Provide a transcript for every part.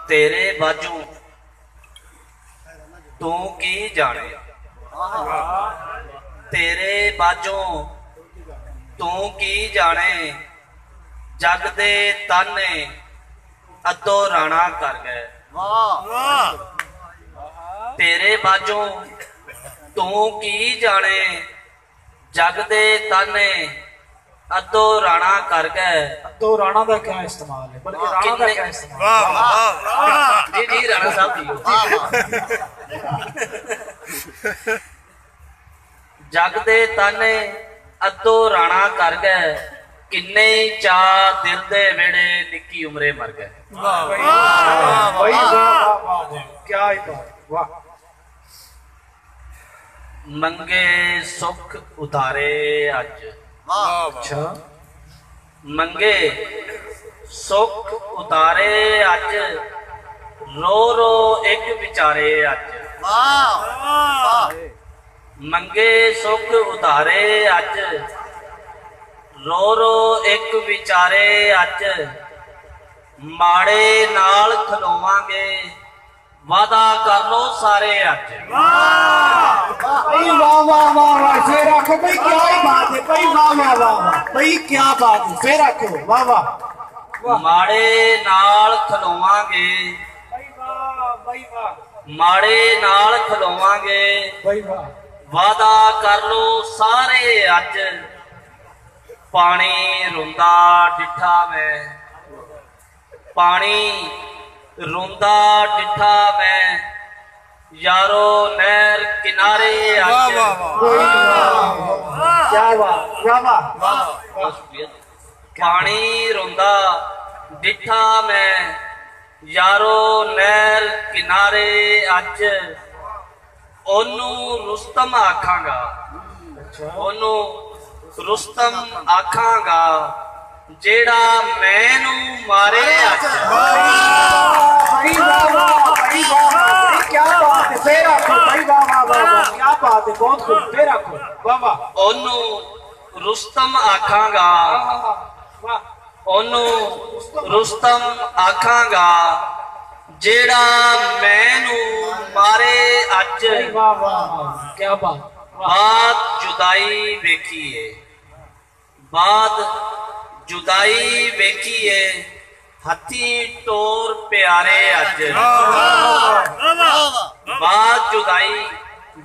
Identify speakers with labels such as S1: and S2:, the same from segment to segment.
S1: तेरे बाजू तू की जाने, तेरे बाजू तू की जाने, जग दे ताने अद्धो राणा कर गए। तेरे बाजू तू की जाने, जग दे ताने अद्धो राणा कर गए।
S2: अद्धो राणा का क्या इस्तेमाल है, बल्कि राणा का क्या इस्तेमाल?
S1: जी जी राणा साहब जी। जग दे ताने अद्धो राणा कर गए, किन्ने चा दिल दे वेड़े निक्की उमरे मर गए।
S2: क्या ही बात, वाह।
S1: मंगे सुख उतारे अज,
S2: अच्छा
S1: मंगे सुख उतारे अज, रो रो एक विचारे अज। मंगे सुख उतारे अज, रो रो एक विचारे अज, माड़े नाल खलोवांगे वादा कर लो सारे अज।
S2: भाई वाह वाह वाह वाह, फिर आखो भाई क्या ही बात है भाई, वाह वाह वाह वाह भाई क्या बात है, फिर आखो वाह वाह।
S1: माड़े नाल खलोवांगे, माड़े नाल खलोवांगे वादा कर लो सारे अज, पानी रुंदा डिठा मैं, पानी रुंदा डिठा मैं, यारो नहर किनारे अज।
S2: क्या बात, क्या बात।
S1: पानी रुंदा डिठा मैं, यारो नहर किनारे अज, ओनू रुस्तम आखांगा, ओनू रुस्तम आखांगा, जेड़ा मैनू मारे अज। क्या बात है, फिर आखो भाई वाह वाह वाह, क्या बात है, बहुत खूब, फिर आखो वाह वाह। ओनू रुस्तम आखांगा, ओनू रुस्तम आखांगा, जेड़ा मैनू मारे अज।
S2: वाह वाह, क्या बात।
S1: बात जुदाई वेखिए, बात जुदाई वेखिए, हथी टोर प्यारे अज। बात जुदाई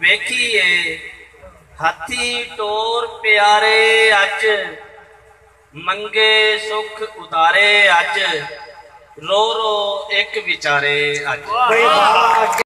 S1: वेखिए, हथी टोर प्यारे अज, मंगे सुख उतारे अज, रो रो एक विचारे अज।